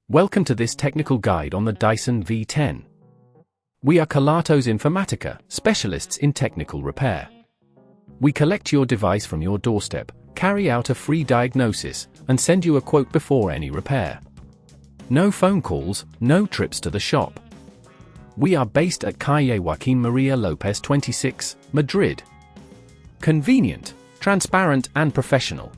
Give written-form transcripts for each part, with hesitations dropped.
Welcome to this technical guide on the Dyson V10. We are Kelatos Informatica, specialists in technical repair. We collect your device from your doorstep, carry out a free diagnosis, and send you a quote before any repair. No phone calls, no trips to the shop. We are based at Calle Joaquín María López 26, Madrid. Convenient, transparent and professional.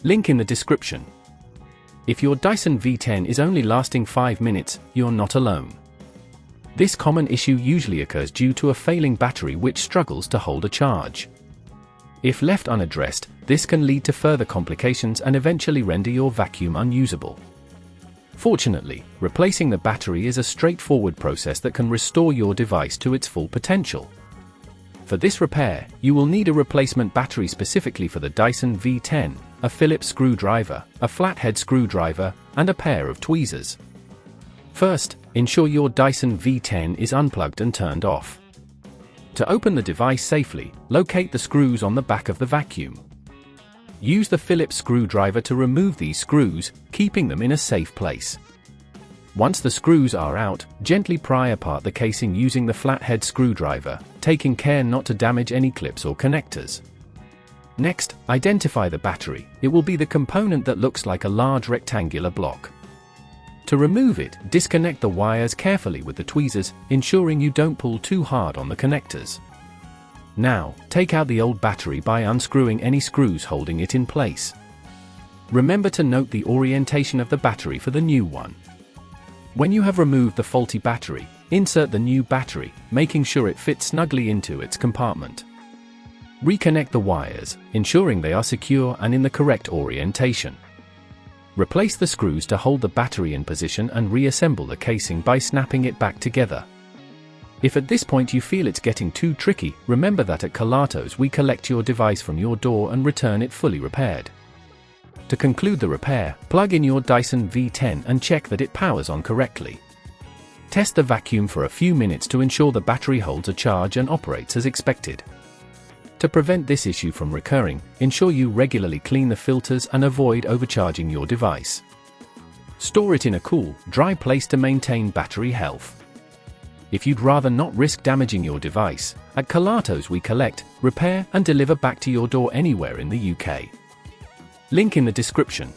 Link in the description. If your Dyson V10 is only lasting 5 minutes, you're not alone. This common issue usually occurs due to a failing battery which struggles to hold a charge. If left unaddressed, this can lead to further complications and eventually render your vacuum unusable. Fortunately, replacing the battery is a straightforward process that can restore your device to its full potential. For this repair, you will need a replacement battery specifically for the Dyson V10, a Phillips screwdriver, a flathead screwdriver, and a pair of tweezers. First, ensure your Dyson V10 is unplugged and turned off. To open the device safely, locate the screws on the back of the vacuum. Use the Phillips screwdriver to remove these screws, keeping them in a safe place. Once the screws are out, gently pry apart the casing using the flathead screwdriver, taking care not to damage any clips or connectors. Next, identify the battery. It will be the component that looks like a large rectangular block. To remove it, disconnect the wires carefully with the tweezers, ensuring you don't pull too hard on the connectors. Now, take out the old battery by unscrewing any screws holding it in place. Remember to note the orientation of the battery for the new one. When you have removed the faulty battery, insert the new battery, making sure it fits snugly into its compartment. Reconnect the wires, ensuring they are secure and in the correct orientation. Replace the screws to hold the battery in position and reassemble the casing by snapping it back together. If at this point you feel it's getting too tricky, remember that at Kelatos we collect your device from your door and return it fully repaired. To conclude the repair, plug in your Dyson V10 and check that it powers on correctly. Test the vacuum for a few minutes to ensure the battery holds a charge and operates as expected. To prevent this issue from recurring, ensure you regularly clean the filters and avoid overcharging your device. Store it in a cool, dry place to maintain battery health. If you'd rather not risk damaging your device, at Kelatos we collect, repair and deliver back to your door anywhere in the UK. Link in the description.